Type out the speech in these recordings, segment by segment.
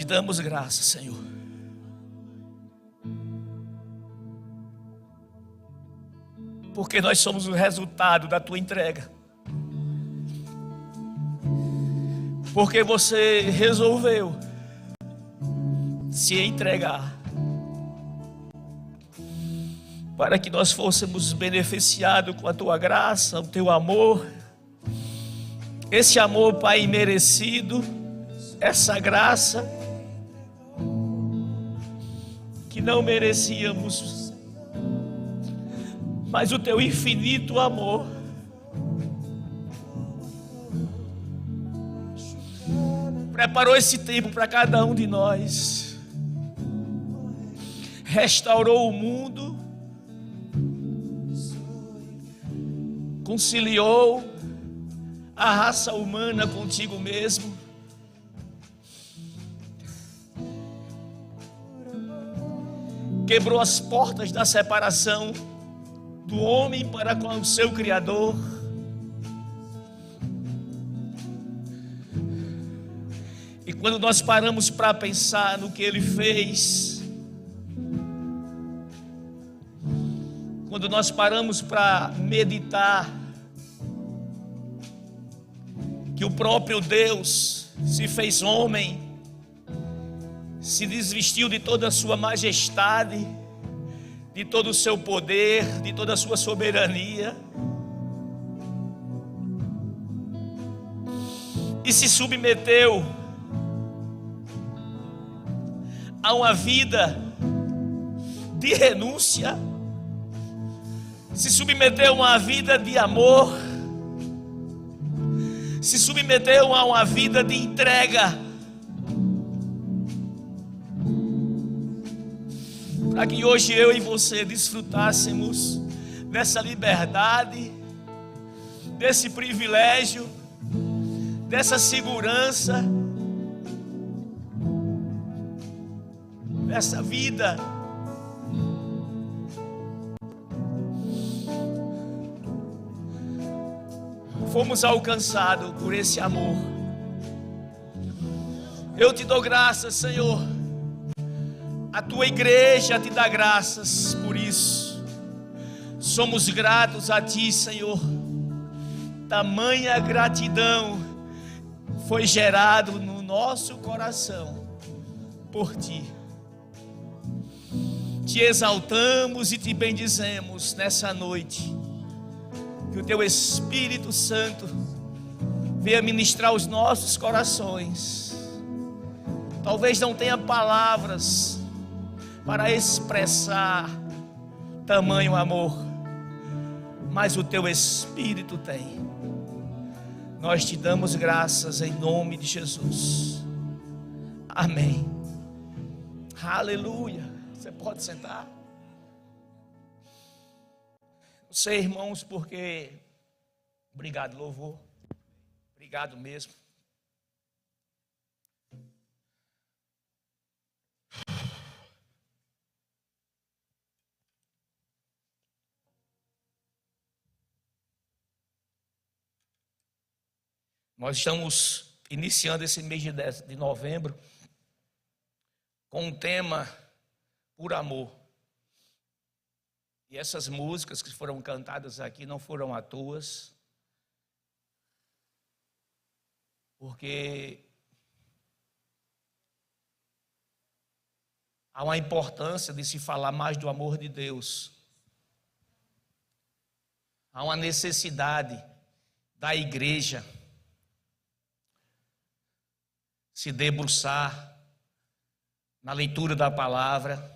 te damos graças, Senhor. Porque nós somos o resultado da tua entrega. Porque você resolveu se entregar para que nós fôssemos beneficiados com a tua graça, o teu amor. Esse amor, Pai, imerecido, essa graça que não merecíamos, mas o teu infinito amor preparou esse tempo para cada um de nós, restaurou o mundo, conciliou a raça humana contigo mesmo, quebrou as portas da separação do homem para com o seu Criador. E quando nós paramos para pensar no que Ele fez, quando nós paramos para meditar que o próprio Deus se fez homem, se desvestiu de toda a sua majestade, de todo o seu poder, de toda a sua soberania, e se submeteu a uma vida de renúncia, se submeteu a uma vida de amor, se submeteu a uma vida de entrega, para que hoje eu e você desfrutássemos dessa liberdade, desse privilégio, dessa segurança, dessa vida. Fomos alcançados por esse amor. Eu te dou graças, Senhor. A tua igreja te dá graças por isso. Somos gratos a ti, Senhor. Tamanha gratidão foi gerado no nosso coração por ti. Te exaltamos e te bendizemos nessa noite. Que o teu Espírito Santo venha ministrar os nossos corações. Talvez não tenha palavras para expressar tamanho amor, mas o teu Espírito tem. Nós te damos graças em nome de Jesus. Amém. Aleluia. Você pode sentar? Não sei, irmãos, porque... Obrigado, louvor. Obrigado mesmo. Nós estamos iniciando esse mês de novembro com um tema por amor. E essas músicas que foram cantadas aqui não foram à toa, porque há uma importância de se falar mais do amor de Deus. Há uma necessidade da igreja se debruçar na leitura da palavra.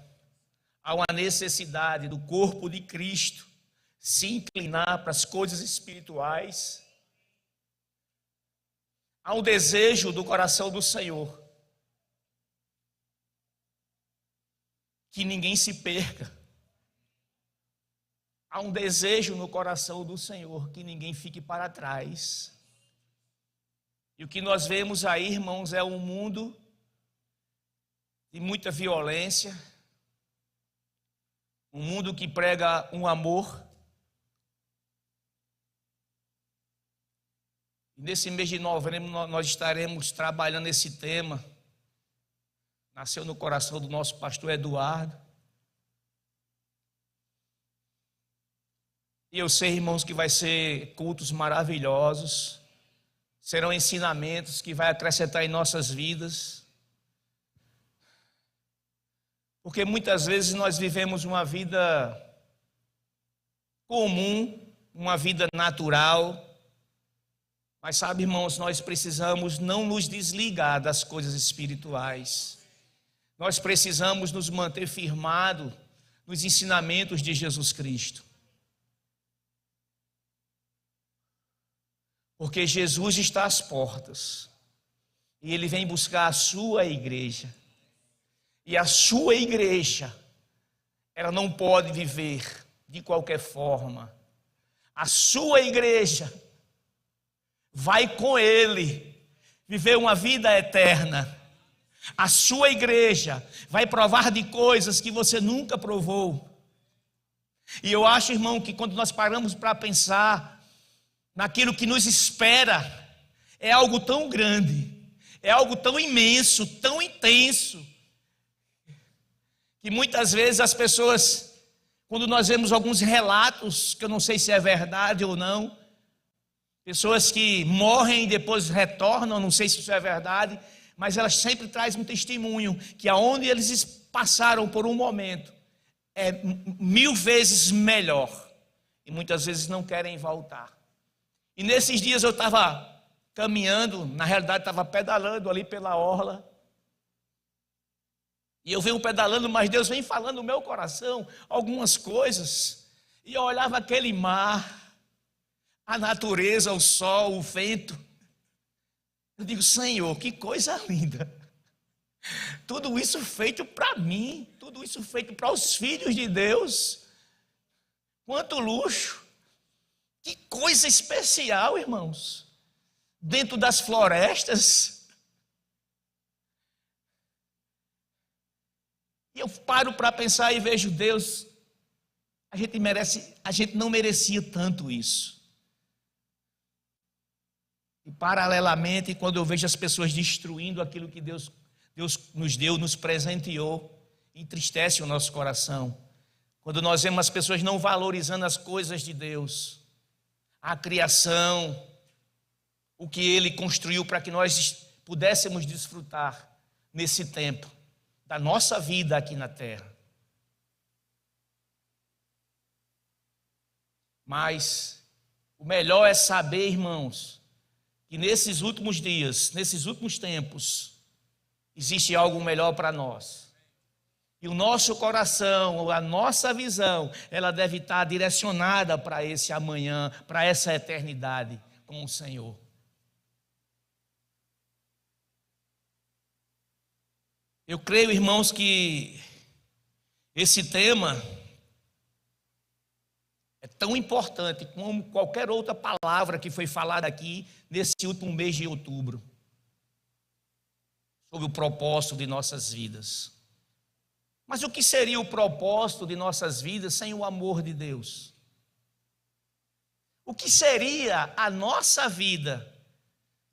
Há uma necessidade do corpo de Cristo se inclinar para as coisas espirituais. Há um desejo do coração do Senhor que ninguém se perca. Há um desejo no coração do Senhor que ninguém fique para trás. E o que nós vemos aí, irmãos, é um mundo de muita violência, um mundo que prega um amor. E nesse mês de novembro nós estaremos trabalhando esse tema, nasceu no coração do nosso pastor Eduardo. E eu sei, irmãos, que vai ser cultos maravilhosos, serão ensinamentos que vai acrescentar em nossas vidas. Porque muitas vezes nós vivemos uma vida comum, uma vida natural. Mas sabe, irmãos, nós precisamos não nos desligar das coisas espirituais. Nós precisamos nos manter firmados nos ensinamentos de Jesus Cristo. Porque Jesus está às portas e Ele vem buscar a sua igreja. E a sua igreja, ela não pode viver de qualquer forma. A sua igreja vai com Ele viver uma vida eterna. A sua igreja vai provar de coisas que você nunca provou. E eu acho, irmão, que quando nós paramos para pensar naquilo que nos espera, é algo tão grande, é algo tão imenso, tão intenso, que muitas vezes as pessoas, quando nós vemos alguns relatos, que eu não sei se é verdade ou não, pessoas que morrem e depois retornam, não sei se isso é verdade, mas elas sempre trazem um testemunho, que aonde eles passaram por um momento, é 1000 vezes melhor, e muitas vezes não querem voltar. E nesses dias eu estava caminhando, na realidade estava pedalando ali pela orla. E eu venho pedalando, mas Deus vem falando no meu coração algumas coisas. E eu olhava aquele mar, a natureza, o sol, o vento. Eu digo, Senhor, que coisa linda. Tudo isso feito para mim, tudo isso feito para os filhos de Deus. Quanto luxo. Que coisa especial, irmãos, dentro das florestas. E eu paro para pensar e vejo Deus, a gente não merecia tanto isso. E paralelamente, quando eu vejo as pessoas destruindo aquilo que Deus nos deu, nos presenteou, entristece o nosso coração. Quando nós vemos as pessoas não valorizando as coisas de Deus, a criação, o que Ele construiu para que nós pudéssemos desfrutar nesse tempo da nossa vida aqui na terra. Mas o melhor é saber, irmãos, que nesses últimos dias, nesses últimos tempos, existe algo melhor para nós. E o nosso coração, a nossa visão, ela deve estar direcionada para esse amanhã, para essa eternidade com o Senhor. Eu creio, irmãos, que esse tema é tão importante como qualquer outra palavra que foi falada aqui nesse último mês de outubro, sobre o propósito de nossas vidas. Mas o que seria o propósito de nossas vidas sem o amor de Deus? O que seria a nossa vida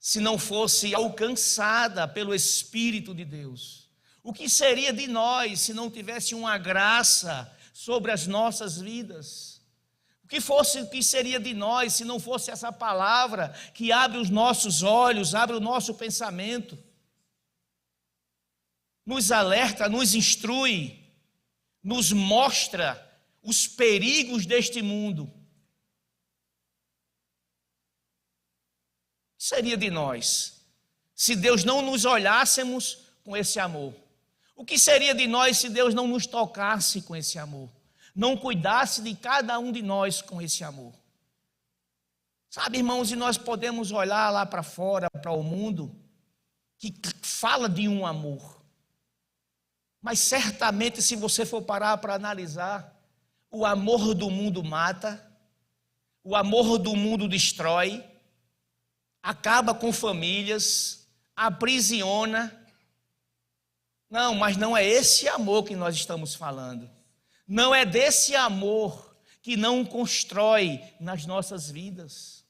se não fosse alcançada pelo Espírito de Deus? O que seria de nós se não tivesse uma graça sobre as nossas vidas? O que seria de nós se não fosse essa palavra que abre os nossos olhos, abre o nosso pensamento? Nos alerta, nos instrui, nos mostra os perigos deste mundo. O que seria de nós se Deus não nos olhássemos com esse amor? O que seria de nós se Deus não nos tocasse com esse amor? Não cuidasse de cada um de nós com esse amor? Sabe, irmãos, e nós podemos olhar lá para fora, para o mundo, que fala de um amor. Mas certamente, se você for parar para analisar, o amor do mundo mata, o amor do mundo destrói, acaba com famílias, aprisiona. Não, mas não é esse amor que nós estamos falando. Não é desse amor que não constrói nas nossas vidas.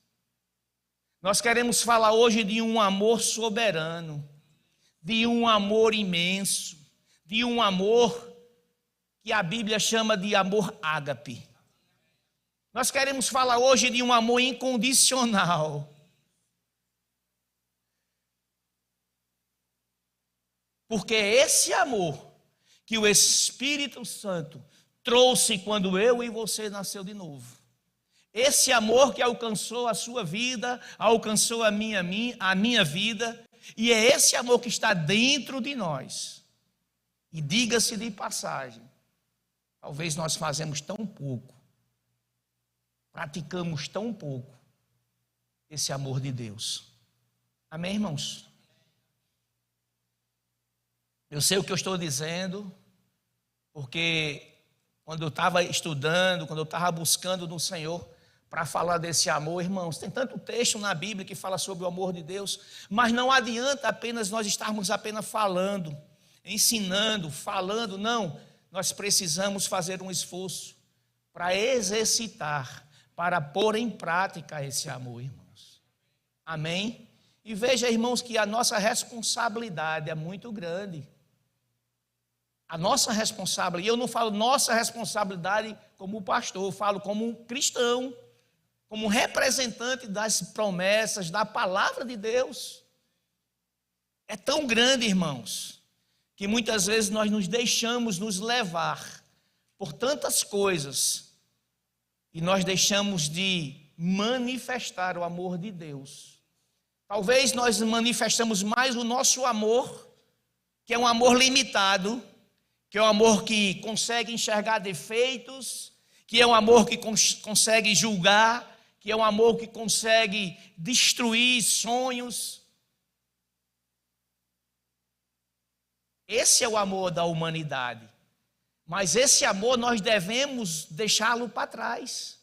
Nós queremos falar hoje de um amor soberano, de um amor imenso, de um amor que a Bíblia chama de amor ágape. Nós queremos falar hoje de um amor incondicional. Porque é esse amor que o Espírito Santo trouxe quando eu e você nasceu de novo. Esse amor que alcançou a sua vida, alcançou a minha vida, e é esse amor que está dentro de nós. E diga-se de passagem, talvez nós fazemos tão pouco, praticamos tão pouco esse amor de Deus. Amém, irmãos? Eu sei o que eu estou dizendo, porque quando eu estava estudando, quando eu estava buscando no Senhor para falar desse amor, irmãos, tem tanto texto na Bíblia que fala sobre o amor de Deus, mas não adianta apenas nós estarmos apenas falando, ensinando, falando, não. Nós precisamos fazer um esforço para exercitar, para pôr em prática esse amor, irmãos. Amém? E veja, irmãos, que a nossa responsabilidade é muito grande. A nossa responsabilidade, e eu não falo nossa responsabilidade como pastor, eu falo como cristão, como representante das promessas, da palavra de Deus. É tão grande, irmãos, que muitas vezes nós nos deixamos nos levar por tantas coisas e nós deixamos de manifestar o amor de Deus. Talvez nós manifestamos mais o nosso amor, que é um amor limitado, que é um amor que consegue enxergar defeitos, que é um amor que consegue julgar, que é um amor que consegue destruir sonhos. Esse é o amor da humanidade. Mas esse amor nós devemos deixá-lo para trás.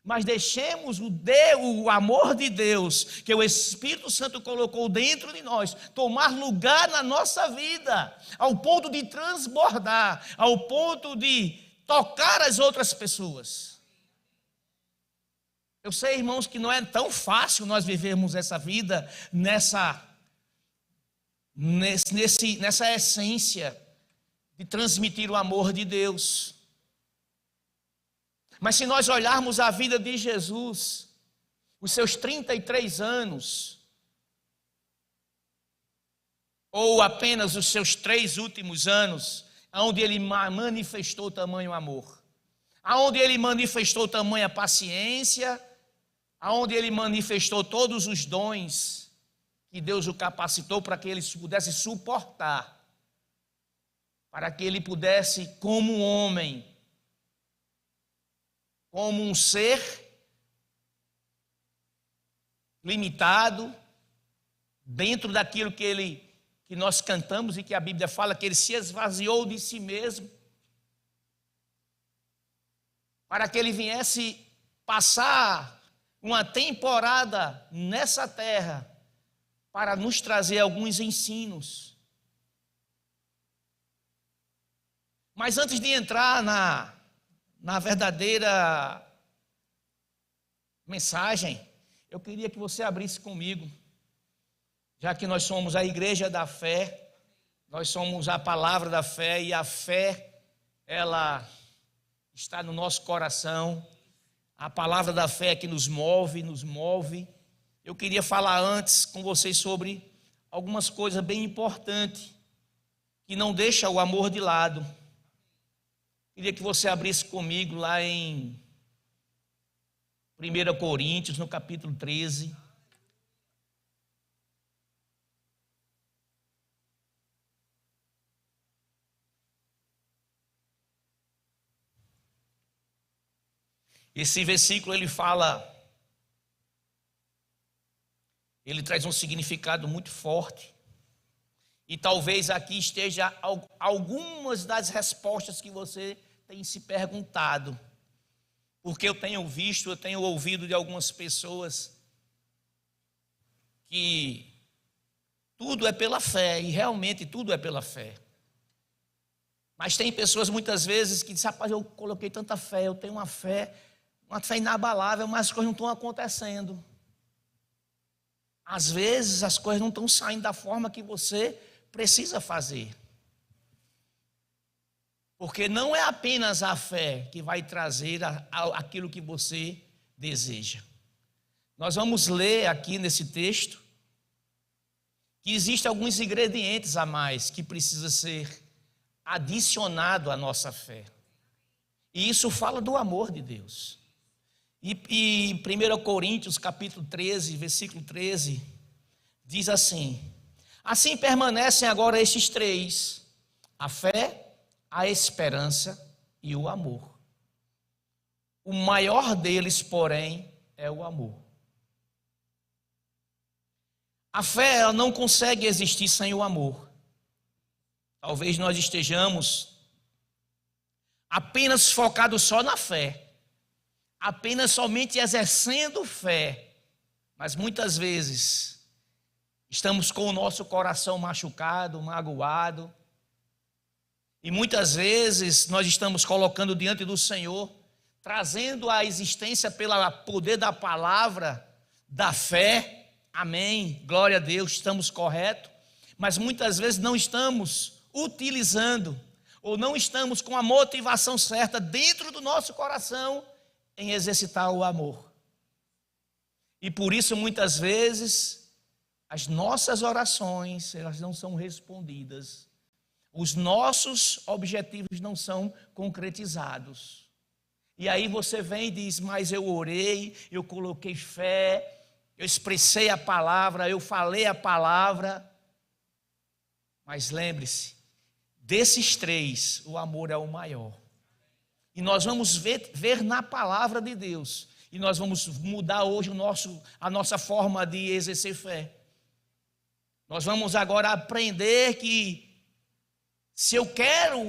Mas deixemos o amor de Deus, que o Espírito Santo colocou dentro de nós, tomar lugar na nossa vida, ao ponto de transbordar, ao ponto de tocar as outras pessoas. Eu sei, irmãos, que não é tão fácil nós vivermos essa vida nessa essência de transmitir o amor de Deus. Mas se nós olharmos a vida de Jesus, os seus 33 anos, ou apenas os seus 3 últimos anos, onde ele manifestou tamanho amor, aonde ele manifestou tamanha paciência, aonde ele manifestou todos os dons que Deus o capacitou para que ele pudesse suportar, para que ele pudesse, como um homem, como um ser limitado, dentro daquilo que nós cantamos e que a Bíblia fala, que ele se esvaziou de si mesmo, para que ele viesse passar uma temporada nessa terra, para nos trazer alguns ensinos. Mas antes de entrar na verdadeira mensagem, eu queria que você abrisse comigo, já que nós somos a igreja da fé, nós somos a palavra da fé, e a fé, ela está no nosso coração, a palavra da fé que nos move. Eu queria falar antes com vocês sobre algumas coisas bem importantes, que não deixam o amor de lado. Queria que você abrisse comigo lá em 1 Coríntios, no capítulo 13. Esse versículo ele traz um significado muito forte. E talvez aqui esteja algumas das respostas que você tem se perguntado. Porque eu tenho ouvido de algumas pessoas que tudo é pela fé, e realmente tudo é pela fé. Mas tem pessoas muitas vezes que dizem, rapaz, eu coloquei tanta fé, eu tenho uma fé inabalável, mas as coisas não estão acontecendo. Às vezes as coisas não estão saindo da forma que você precisa fazer. Porque não é apenas a fé que vai trazer aquilo que você deseja. Nós vamos ler aqui nesse texto que existem alguns ingredientes a mais que precisa ser adicionado à nossa fé. E isso fala do amor de Deus. E 1 Coríntios capítulo 13, versículo 13, diz assim: assim permanecem agora estes três: a fé, a esperança e o amor. O maior deles, porém, é o amor. A fé, ela não consegue existir sem o amor. Talvez nós estejamos apenas focados só na fé, apenas somente exercendo fé, mas muitas vezes estamos com o nosso coração machucado, magoado, e muitas vezes nós estamos colocando diante do Senhor, trazendo à existência pelo poder da palavra, da fé. Amém, glória a Deus, estamos corretos, mas muitas vezes não estamos utilizando, ou não estamos com a motivação certa dentro do nosso coração em exercitar o amor. E por isso muitas vezes as nossas orações, elas não são respondidas, os nossos objetivos não são concretizados. E aí você vem e diz: mas eu orei, eu coloquei fé, eu expressei a palavra, eu falei a palavra. Mas lembre-se, desses três, o amor é o maior. E nós vamos ver na palavra de Deus. E nós vamos mudar hoje a nossa forma de exercer fé. Nós vamos agora aprender que se eu quero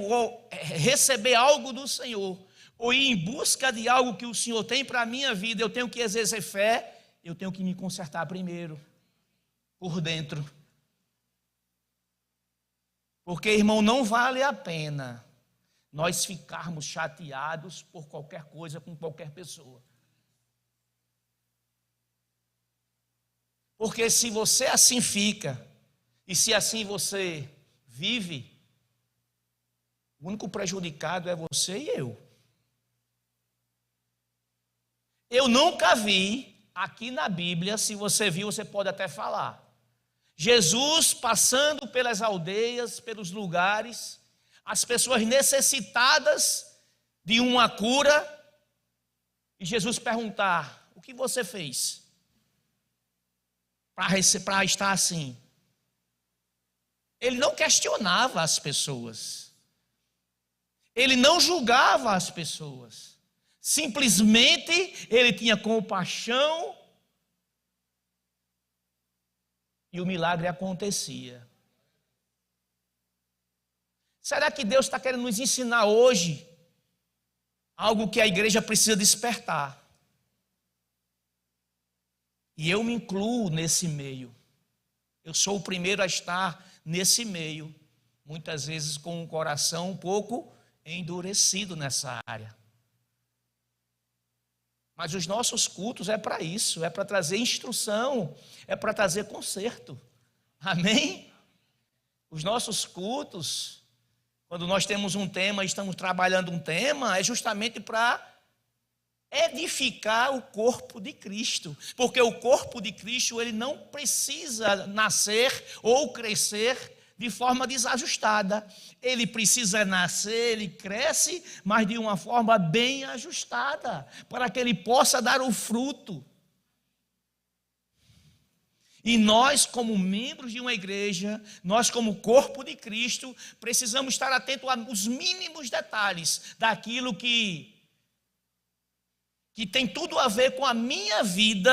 receber algo do Senhor, ou ir em busca de algo que o Senhor tem para a minha vida, eu tenho que exercer fé. Eu tenho que me consertar primeiro, por dentro. Porque, irmão, não vale a pena nós ficarmos chateados por qualquer coisa com qualquer pessoa. Porque se você assim fica, e se assim você vive, o único prejudicado é você e eu. Eu nunca vi aqui na Bíblia, se você viu, você pode até falar, Jesus passando pelas aldeias, pelos lugares, as pessoas necessitadas de uma cura, e Jesus perguntar: o que você fez para estar assim? Ele não questionava as pessoas, ele não julgava as pessoas. Simplesmente ele tinha compaixão e o milagre acontecia. Será que Deus está querendo nos ensinar hoje algo que a igreja precisa despertar? E eu me incluo nesse meio. Eu sou o primeiro a estar nesse meio, muitas vezes com o coração um pouco endurecido nessa área. Mas os nossos cultos é para isso, é para trazer instrução, é para trazer conserto. Amém? Os nossos cultos, quando nós temos um tema, estamos trabalhando um tema, é justamente para edificar o corpo de Cristo. Porque o corpo de Cristo, ele não precisa nascer ou crescer de forma desajustada. Ele precisa nascer, ele cresce, mas de uma forma bem ajustada, para que ele possa dar o fruto. E nós, como membros de uma igreja, nós como corpo de Cristo, precisamos estar atentos aos mínimos detalhes daquilo que tem tudo a ver com a minha vida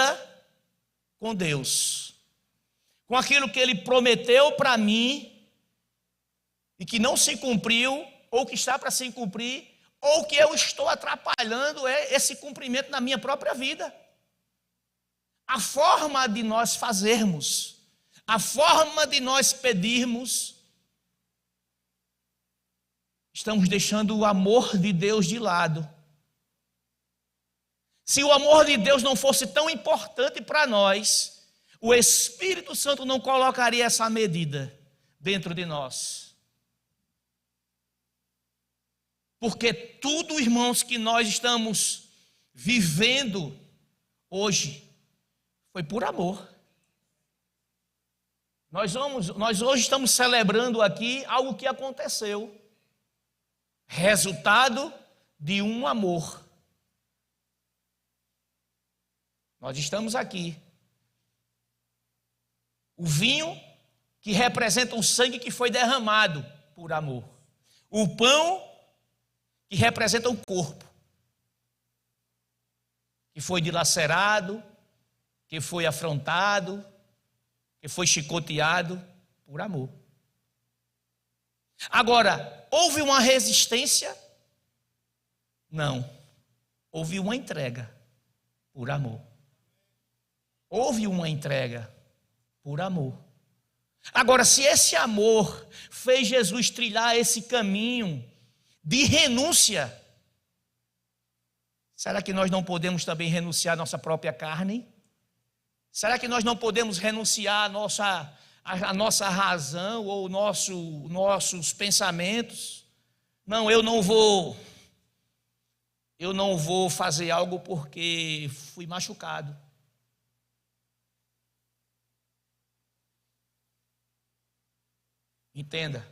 com Deus, com aquilo que Ele prometeu para mim e que não se cumpriu, ou que está para se cumprir, ou que eu estou atrapalhando esse cumprimento na minha própria vida. A forma de nós fazermos, a forma de nós pedirmos, estamos deixando o amor de Deus de lado. Se o amor de Deus não fosse tão importante para nós, o Espírito Santo não colocaria essa medida dentro de nós. Porque tudo, irmãos, que nós estamos vivendo hoje foi por amor. Nós hoje estamos celebrando aqui algo que aconteceu. Resultado de um amor. Nós estamos aqui. O vinho que representa o sangue que foi derramado por amor. O pão que representa o corpo, que foi dilacerado, que foi afrontado, que foi chicoteado por amor. Agora, houve uma resistência? Não. Houve uma entrega por amor. Houve uma entrega por amor. Agora, se esse amor fez Jesus trilhar esse caminho de renúncia, será que nós não podemos também renunciar à nossa própria carne? Será que nós não podemos renunciar à nossa razão ou nossos pensamentos? Não, eu não vou fazer algo porque fui machucado. Entenda.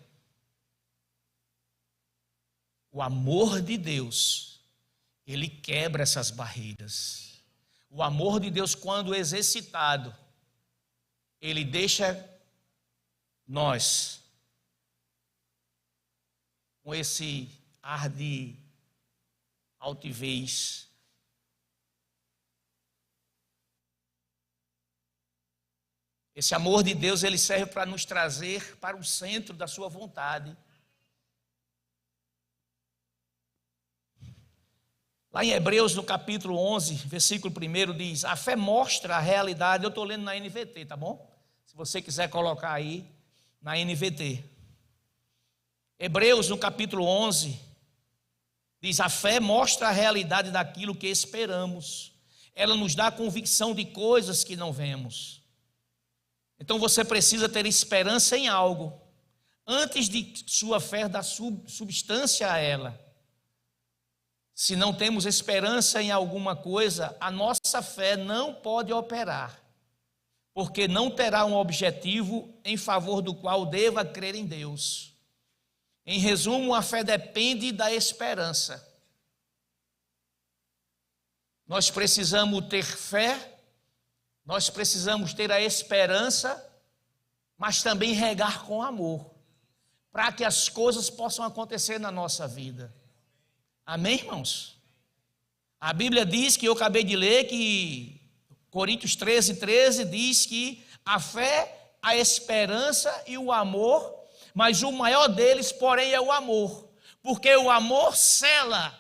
O amor de Deus, ele quebra essas barreiras. O amor de Deus, quando exercitado, ele deixa nós com esse ar de altivez. Esse amor de Deus, ele serve para nos trazer para o centro da sua vontade. Lá em Hebreus, no capítulo 11, versículo 1, diz: a fé mostra a realidade. Eu estou lendo na NVT, tá bom? Se você quiser colocar aí, na NVT. Hebreus, no capítulo 11, diz: a fé mostra a realidade daquilo que esperamos. Ela nos dá convicção de coisas que não vemos. Então você precisa ter esperança em algo, antes de sua fé dar substância a ela. Se não temos esperança em alguma coisa, a nossa fé não pode operar, porque não terá um objetivo em favor do qual deva crer em Deus. Em resumo, a fé depende da esperança. Nós precisamos ter fé, nós precisamos ter a esperança, mas também regar com amor, para que as coisas possam acontecer na nossa vida. Amém, irmãos? A Bíblia diz, que eu acabei de ler, que Coríntios 13 diz que a fé, a esperança e o amor, mas o maior deles, porém, é o amor, porque o amor cela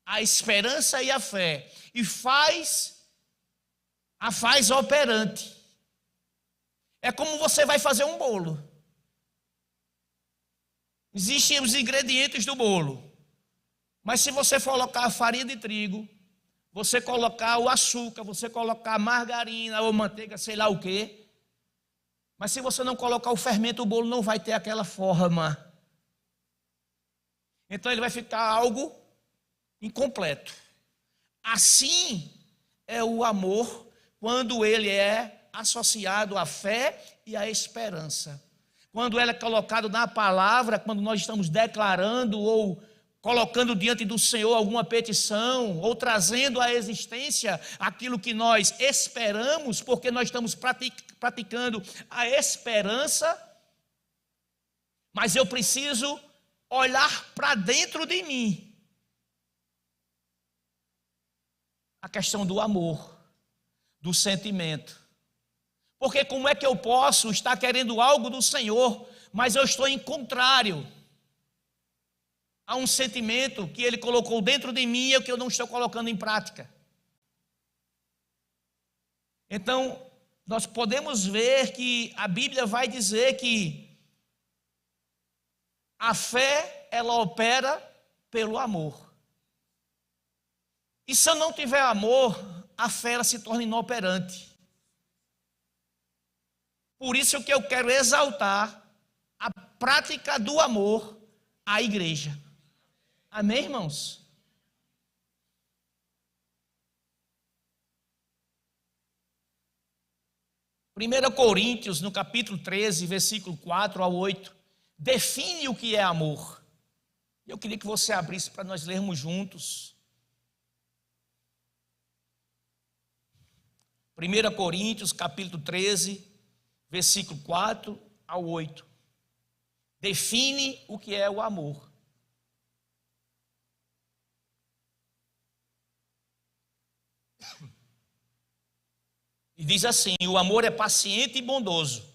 a esperança e a fé e faz operante. É como você vai fazer um bolo. Existem os ingredientes do bolo. Mas se você colocar a farinha de trigo, você colocar o açúcar, você colocar a margarina ou manteiga, sei lá o quê, mas se você não colocar o fermento, o bolo não vai ter aquela forma. Então ele vai ficar algo incompleto. Assim é o amor quando ele é associado à fé e à esperança. Quando ele é colocado na palavra, quando nós estamos declarando ou colocando diante do Senhor alguma petição, ou trazendo à existência aquilo que nós esperamos, porque nós estamos praticando a esperança, mas eu preciso olhar para dentro de mim. A questão do amor, do sentimento. Porque como é que eu posso estar querendo algo do Senhor, mas eu estou em contrário a um sentimento que Ele colocou dentro de mim e que eu não estou colocando em prática? Então, nós podemos ver que a Bíblia vai dizer que a fé, ela opera pelo amor. E se eu não tiver amor, a fé ela se torna inoperante. Por isso que eu quero exaltar a prática do amor à igreja. Amém, irmãos? Primeira Coríntios, no capítulo 13, versículo 4 ao 8, define o que é amor. Eu queria que você abrisse para nós lermos juntos. 1 Coríntios, capítulo 13, versículo 4 ao 8. Define o que é o amor. E diz assim: o amor é paciente e bondoso.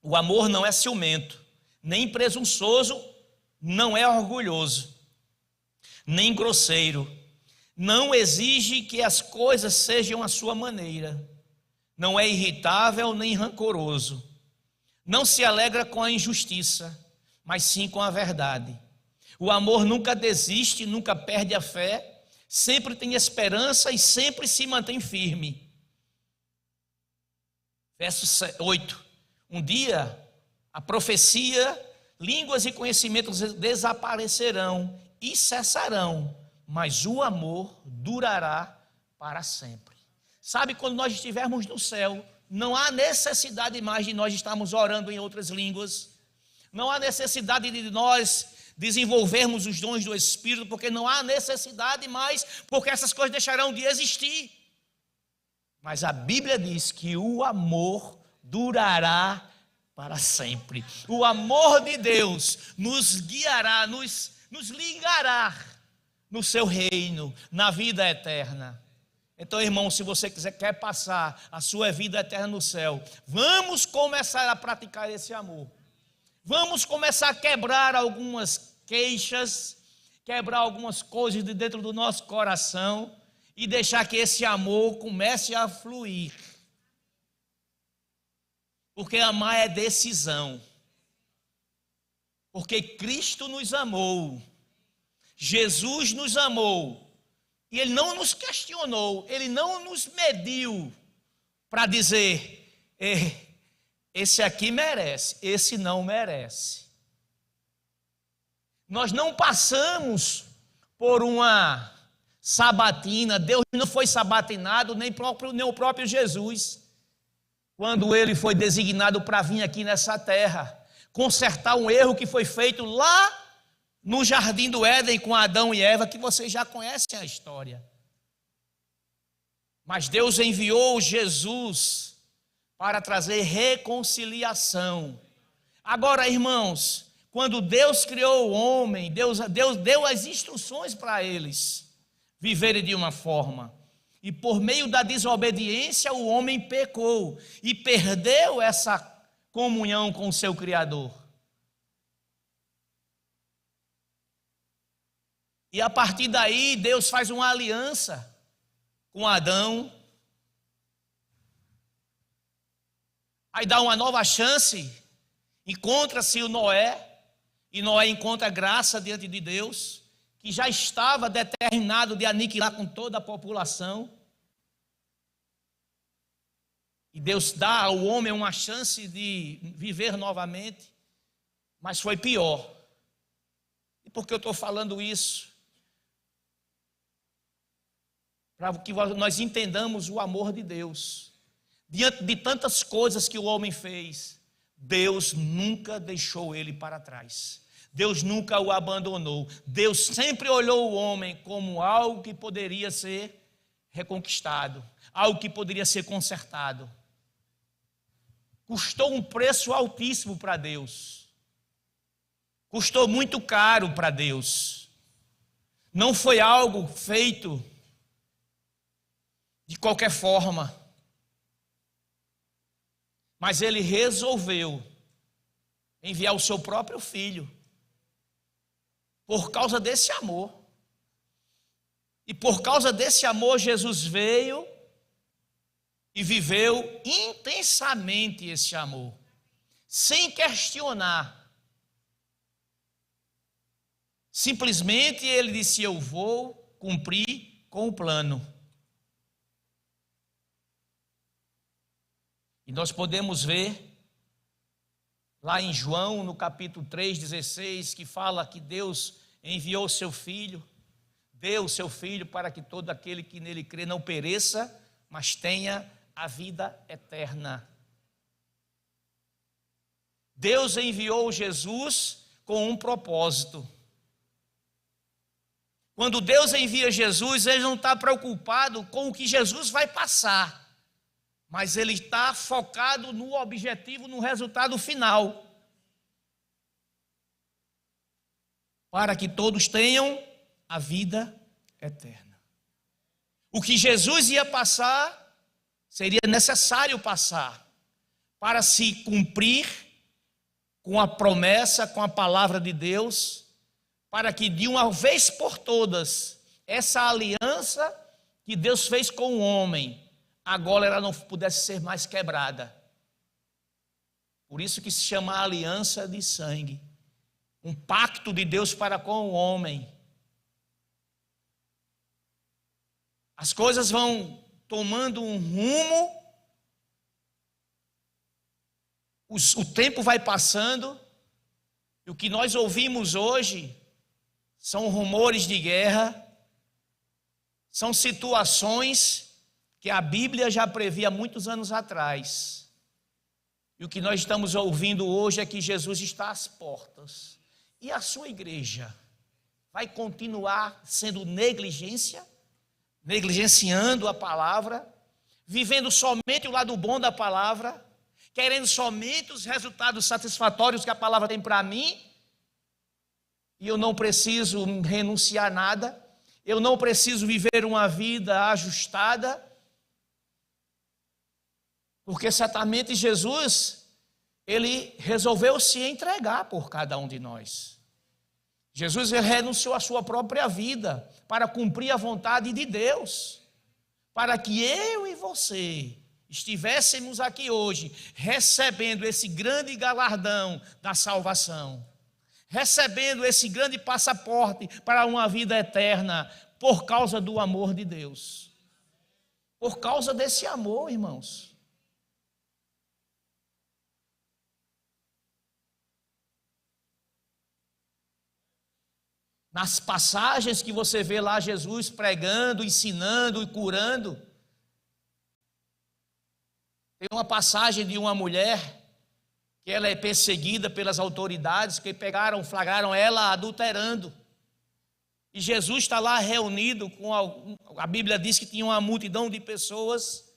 O amor não é ciumento, nem presunçoso, não é orgulhoso, nem grosseiro. Não exige que as coisas sejam à sua maneira. Não é irritável nem rancoroso. Não se alegra com a injustiça, mas sim com a verdade. O amor nunca desiste, nunca perde a fé, sempre tem esperança e sempre se mantém firme. Verso 8. Um dia, a profecia, línguas e conhecimentos desaparecerão e cessarão, mas o amor durará para sempre. Sabe, quando nós estivermos no céu, não há necessidade mais de nós estarmos orando em outras línguas, não há necessidade de nós desenvolvermos os dons do Espírito, porque não há necessidade mais, porque essas coisas deixarão de existir. Mas a Bíblia diz que o amor durará para sempre. O amor de Deus nos guiará, nos ligará no seu reino, na vida eterna. Então, irmão, se você quer passar a sua vida eterna no céu, vamos começar a praticar esse amor. Vamos começar a quebrar algumas queixas, quebrar algumas coisas de dentro do nosso coração e deixar que esse amor comece a fluir. Porque amar é decisão. Porque Cristo nos amou, Jesus nos amou, e Ele não nos questionou, Ele não nos mediu para dizer, esse aqui merece, esse não merece. Nós não passamos por uma sabatina, Deus não foi sabatinado, nem o próprio Jesus, quando Ele foi designado para vir aqui nessa terra, consertar um erro que foi feito lá no jardim do Éden com Adão e Eva, que vocês já conhecem a história. Mas Deus enviou Jesus para trazer reconciliação. Agora, irmãos, quando Deus criou o homem, Deus deu as instruções para eles viverem de uma forma. E por meio da desobediência, o homem pecou e perdeu essa comunhão com o seu Criador. E a partir daí, Deus faz uma aliança com Adão. Aí dá uma nova chance. Encontra-se o Noé. E Noé encontra graça diante de Deus, que já estava determinado de aniquilar com toda a população. E Deus dá ao homem uma chance de viver novamente. Mas foi pior. E por que eu estou falando isso? Para que nós entendamos o amor de Deus. Diante de tantas coisas que o homem fez, Deus nunca deixou ele para trás. Deus nunca o abandonou. Deus sempre olhou o homem como algo que poderia ser reconquistado, algo que poderia ser consertado. Custou um preço altíssimo para Deus. Custou muito caro para Deus. Não foi algo feito de qualquer forma. Mas Ele resolveu enviar o seu próprio filho por causa desse amor. E por causa desse amor, Jesus veio e viveu intensamente esse amor, sem questionar. Simplesmente Ele disse: eu vou cumprir com o plano. E nós podemos ver lá em João, no capítulo 3,16, que fala que Deus enviou o seu Filho, deu o seu Filho para que todo aquele que nele crê não pereça, mas tenha a vida eterna. Deus enviou Jesus com um propósito. Quando Deus envia Jesus, Ele não está preocupado com o que Jesus vai passar, mas Ele está focado no objetivo, no resultado final, para que todos tenham a vida eterna. O que Jesus ia passar, seria necessário passar, para se cumprir com a promessa, com a palavra de Deus, para que de uma vez por todas, essa aliança que Deus fez com o homem, agora ela não pudesse ser mais quebrada. Por isso que se chama aliança de sangue, um pacto de Deus para com o homem. As coisas vão tomando um rumo, o tempo vai passando, e o que nós ouvimos hoje são rumores de guerra, são situações que a Bíblia já previa muitos anos atrás. E o que nós estamos ouvindo hoje é que Jesus está às portas. E a sua igreja vai continuar sendo negligenciando a palavra, vivendo somente o lado bom da palavra, querendo somente os resultados satisfatórios que a palavra tem para mim, e eu não preciso renunciar a nada, eu não preciso viver uma vida ajustada, porque certamente Jesus, Ele resolveu se entregar por cada um de nós. Jesus renunciou à sua própria vida para cumprir a vontade de Deus, para que eu e você estivéssemos aqui hoje recebendo esse grande galardão da salvação, recebendo esse grande passaporte para uma vida eterna, por causa do amor de Deus. Por causa desse amor, irmãos. Nas passagens que você vê lá Jesus pregando, ensinando e curando, tem uma passagem de uma mulher que ela é perseguida pelas autoridades, que flagraram ela adulterando. E Jesus está lá reunido com a Bíblia diz que tinha uma multidão de pessoas,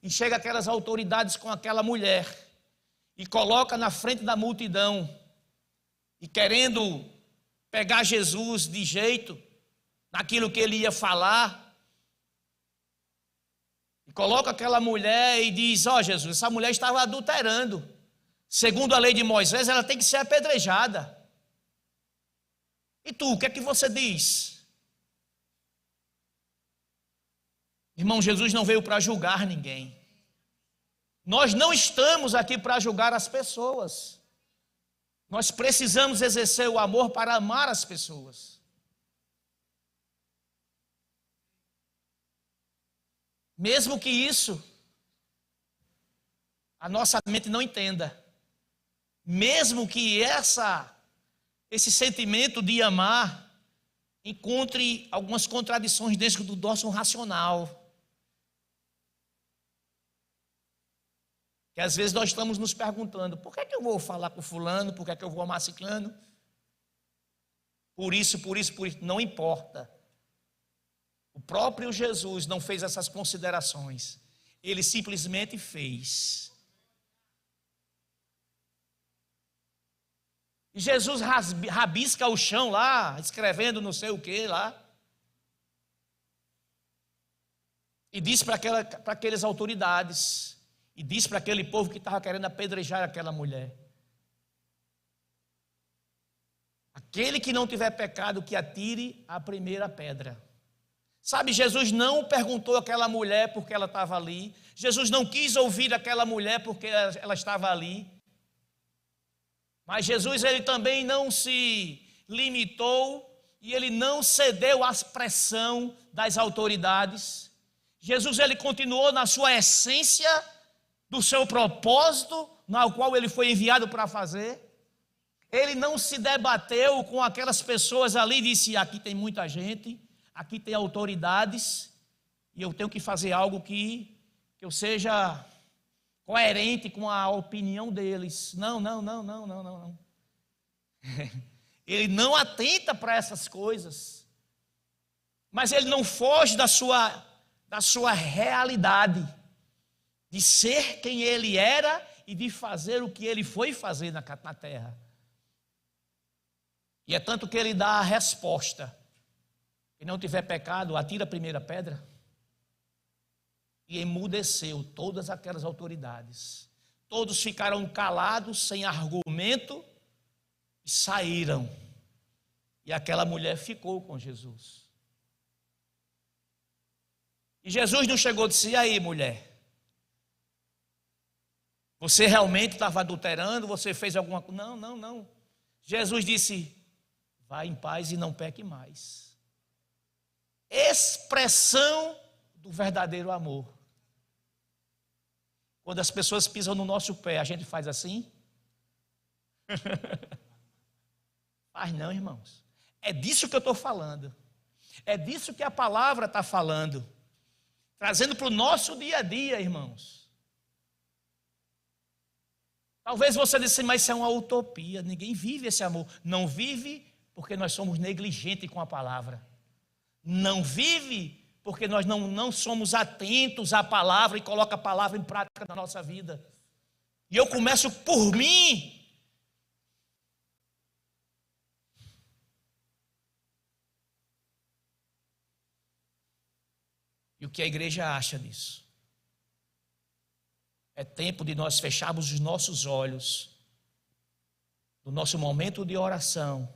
e chega aquelas autoridades com aquela mulher e coloca na frente da multidão, e querendo pegar Jesus de jeito naquilo que ele ia falar, e coloca aquela mulher e diz: ó, Jesus, essa mulher estava adulterando, segundo a lei de Moisés ela tem que ser apedrejada. E tu, o que é que você diz? Irmão, Jesus não veio para julgar ninguém. Nós não estamos aqui para julgar as pessoas. Nós precisamos exercer o amor para amar as pessoas. Mesmo que isso a nossa mente não entenda. Mesmo que esse sentimento de amar encontre algumas contradições dentro do nosso racional. Que às vezes nós estamos nos perguntando: por que eu vou falar com fulano? Por que eu vou amar ciclano? Por isso. Não importa. O próprio Jesus não fez essas considerações. Ele simplesmente fez. E Jesus rabisca o chão lá, escrevendo não sei o que lá. E diz para aquelas autoridades, e diz para aquele povo que estava querendo apedrejar aquela mulher: aquele que não tiver pecado, que atire a primeira pedra. Sabe, Jesus não perguntou àquela mulher porque ela estava ali. Jesus não quis ouvir aquela mulher porque ela estava ali. Mas Jesus, ele também não se limitou e ele não cedeu à pressão das autoridades. Jesus, ele continuou na sua essência, do seu propósito, na qual ele foi enviado para fazer. Ele não se debateu com aquelas pessoas ali e disse: aqui tem muita gente, aqui tem autoridades, e eu tenho que fazer algo que eu seja coerente com a opinião deles. Não. Ele não atenta para essas coisas, mas ele não foge da sua realidade, de ser quem ele era e de fazer o que ele foi fazer na terra. E é tanto que ele dá a resposta: quem não tiver pecado, atira a primeira pedra. E emudeceu todas aquelas autoridades. Todos ficaram calados, sem argumento, e saíram. E aquela mulher ficou com Jesus. E Jesus não chegou e disse: e aí, mulher? Você realmente estava adulterando? Você fez alguma coisa? Não. Jesus disse: vá em paz e não peque mais. Expressão do verdadeiro amor. Quando as pessoas pisam no nosso pé, a gente faz assim? Faz não, irmãos. É disso que eu estou falando. É disso que a palavra está falando. Trazendo para o nosso dia a dia, irmãos. Talvez você disse: mas isso é uma utopia. Ninguém vive esse amor. Não vive porque nós somos negligentes com a palavra. Não vive porque nós não somos atentos à palavra e colocamos a palavra em prática na nossa vida. E eu começo por mim. E o que a igreja acha disso? É tempo de nós fecharmos os nossos olhos no nosso momento de oração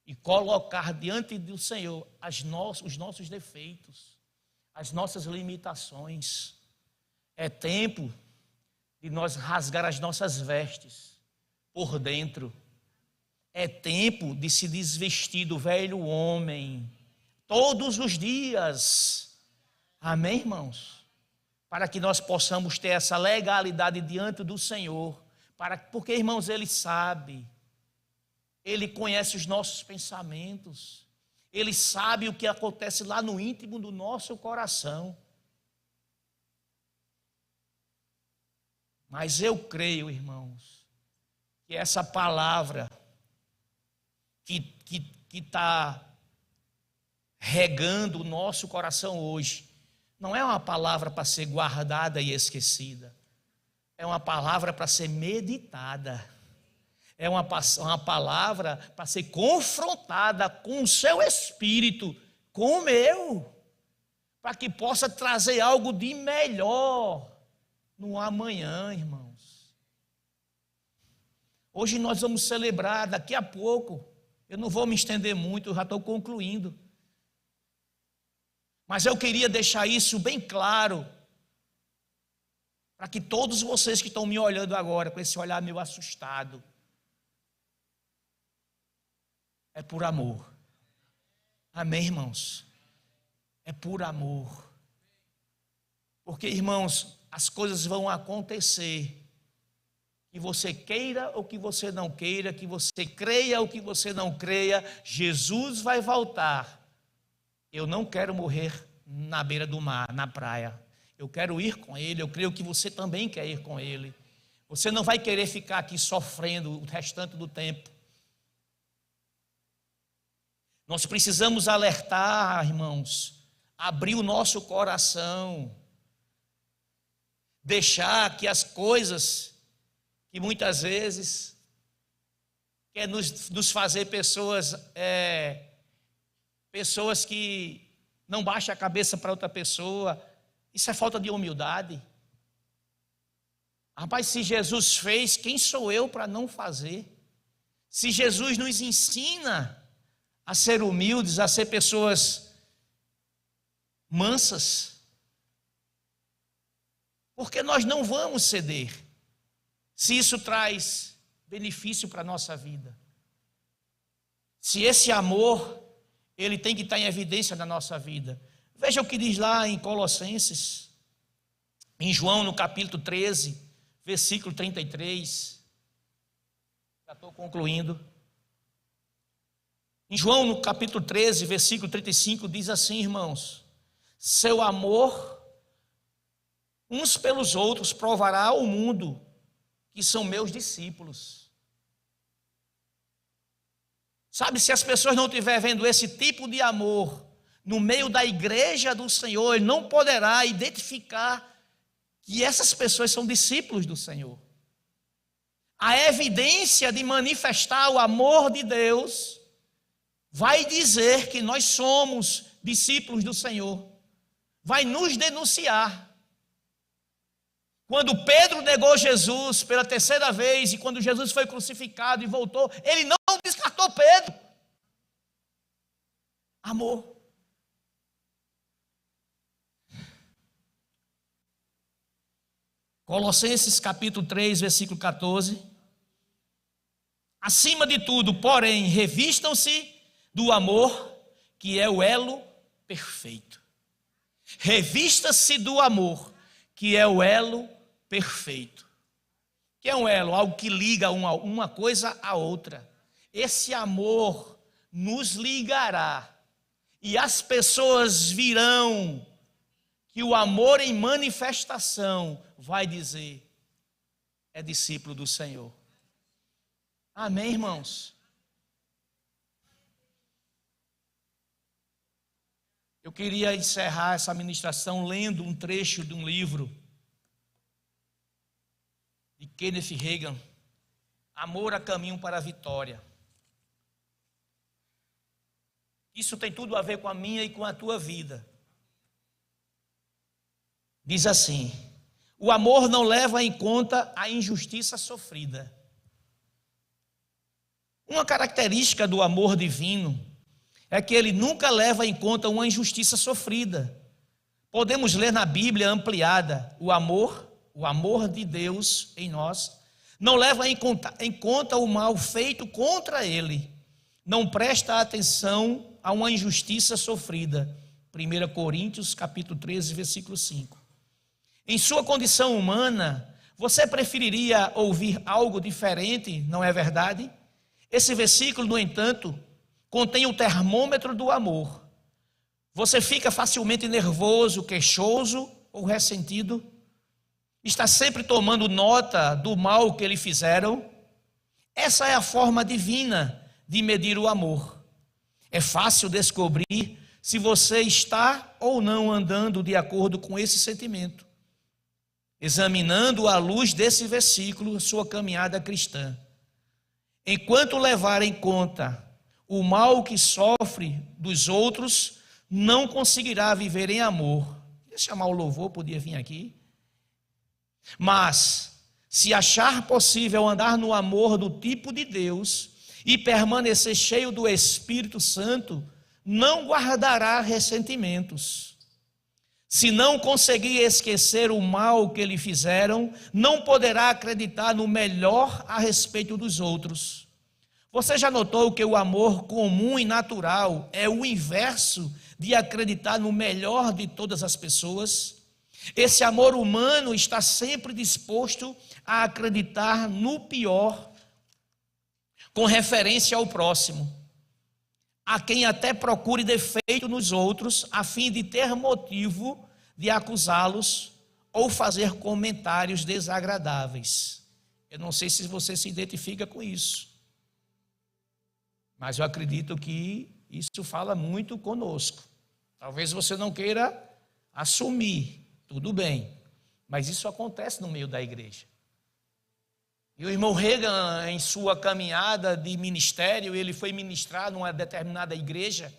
e colocar diante do Senhor os nossos defeitos, as nossas limitações. É tempo de nós rasgar as nossas vestes por dentro. É tempo de se desvestir do velho homem todos os dias. Amém, irmãos? Para que nós possamos ter essa legalidade diante do Senhor. Porque, irmãos, Ele sabe. Ele conhece os nossos pensamentos. Ele sabe o que acontece lá no íntimo do nosso coração. Mas eu creio, irmãos, que essa palavra que está regando o nosso coração hoje, não é uma palavra para ser guardada e esquecida. É uma palavra para ser meditada. É uma palavra para ser confrontada com o seu espírito, com o meu, para que possa trazer algo de melhor no amanhã, irmãos. Hoje nós vamos celebrar, daqui a pouco, eu não vou me estender muito, eu já estou concluindo. Mas eu queria deixar isso bem claro, para que todos vocês que estão me olhando agora, com esse olhar meio assustado, é por amor. Amém, irmãos? É por amor. Porque, irmãos, as coisas vão acontecer, que você queira ou que você não queira, que você creia ou que você não creia, Jesus vai voltar. Eu não quero morrer na beira do mar, na praia. Eu quero ir com Ele, eu creio que você também quer ir com Ele. Você não vai querer ficar aqui sofrendo o restante do tempo. Nós precisamos alertar, irmãos, abrir o nosso coração, deixar que as coisas que muitas vezes quer nos fazer pessoas que não baixam a cabeça para outra pessoa, isso é falta de humildade. Rapaz, se Jesus fez, quem sou eu para não fazer? Se Jesus nos ensina a ser humildes, a ser pessoas mansas, porque nós não vamos ceder, se isso traz benefício para a nossa vida. Se esse amor, ele tem que estar em evidência na nossa vida. Veja o que diz lá em Colossenses, em João no capítulo 13, versículo 33. Já estou concluindo. Em João, no capítulo 13, versículo 35, diz assim, irmãos: seu amor uns pelos outros provará ao mundo que são meus discípulos. Sabe, se as pessoas não estiverem vendo esse tipo de amor no meio da igreja do Senhor, ele não poderá identificar que essas pessoas são discípulos do Senhor. A evidência de manifestar o amor de Deus vai dizer que nós somos discípulos do Senhor, vai nos denunciar. Quando Pedro negou Jesus pela terceira vez, e quando Jesus foi crucificado e voltou, ele não descartou Pedro. Amor. Colossenses capítulo 3, versículo 14. Acima de tudo, porém, revistam-se do amor, que é o elo perfeito. Revista-se do amor, que é o elo perfeito. Que é um elo? Algo que liga uma coisa à outra. Esse amor nos ligará. E as pessoas virão que o amor em manifestação vai dizer: é discípulo do Senhor. Amém, irmãos? Eu queria encerrar essa ministração lendo um trecho de um livro de Kenneth Hagin, Amor a Caminho para a Vitória. Isso tem tudo a ver com a minha e com a tua vida. Diz assim: o amor não leva em conta a injustiça sofrida. Uma característica do amor divino é que ele nunca leva em conta uma injustiça sofrida. Podemos ler na Bíblia ampliada: o amor de Deus em nós não leva em conta o mal feito contra ele, não presta atenção a uma injustiça sofrida. 1 Coríntios capítulo 13, versículo 5. Em sua condição humana, você preferiria ouvir algo diferente, não é verdade? Esse versículo, no entanto, contém o termômetro do amor. Você fica facilmente nervoso, queixoso ou ressentido? Está sempre tomando nota do mal que lhe fizeram? Essa é a forma divina de medir o amor. É fácil descobrir se você está ou não andando de acordo com esse sentimento, examinando à luz desse versículo sua caminhada cristã. Enquanto levar em conta o mal que sofre dos outros, não conseguirá viver em amor. Deixa eu chamar o louvor, podia vir aqui. Mas, se achar possível andar no amor do tipo de Deus e permanecer cheio do Espírito Santo, não guardará ressentimentos. Se não conseguir esquecer o mal que lhe fizeram, não poderá acreditar no melhor a respeito dos outros. Você já notou que o amor comum e natural é o inverso de acreditar no melhor de todas as pessoas? Esse amor humano está sempre disposto a acreditar no pior, com referência ao próximo, a quem até procure defeito nos outros, a fim de ter motivo de acusá-los ou fazer comentários desagradáveis. Eu não sei se você se identifica com isso, mas eu acredito que isso fala muito conosco. Talvez você não queira assumir, tudo bem, mas isso acontece no meio da igreja. E o irmão Hagin, em sua caminhada de ministério, ele foi ministrar numa determinada igreja,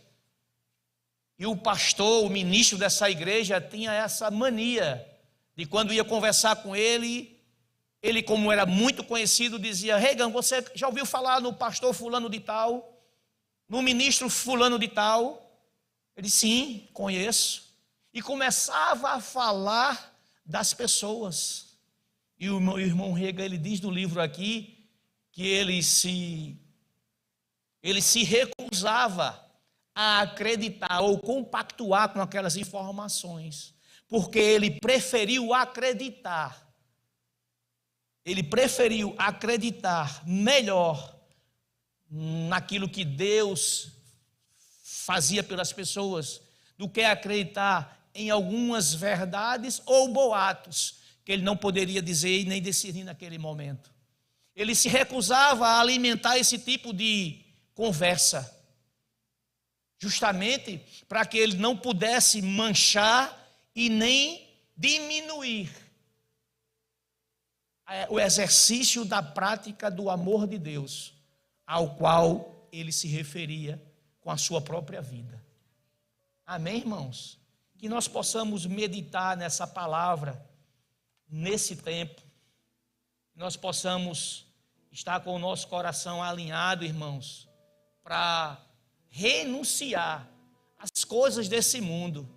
e o pastor, o ministro dessa igreja, tinha essa mania de quando ia conversar com ele, como era muito conhecido, dizia: Hagin, você já ouviu falar no pastor fulano de tal? No ministro fulano de tal? Ele disse: sim, conheço. E começava a falar das pessoas. E o irmão Hagin, ele diz no livro aqui, que ele se recusava a acreditar ou compactuar com aquelas informações, porque ele preferiu acreditar ele preferiu acreditar melhor naquilo que Deus fazia pelas pessoas do que acreditar em algumas verdades ou boatos que ele não poderia dizer e nem decidir naquele momento. Ele se recusava a alimentar esse tipo de conversa, justamente para que ele não pudesse manchar e nem diminuir o exercício da prática do amor de Deus, ao qual ele se referia com a sua própria vida. Amém, irmãos? Que nós possamos meditar nessa palavra, nesse tempo, nós possamos estar com o nosso coração alinhado, irmãos, para renunciar às coisas desse mundo,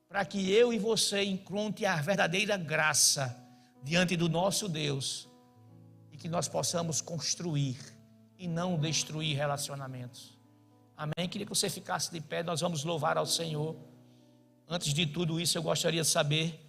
para que eu e você encontre a verdadeira graça diante do nosso Deus e que nós possamos construir e não destruir relacionamentos. Amém? Queria que você ficasse de pé, nós vamos louvar ao Senhor. Antes de tudo isso, eu gostaria de saber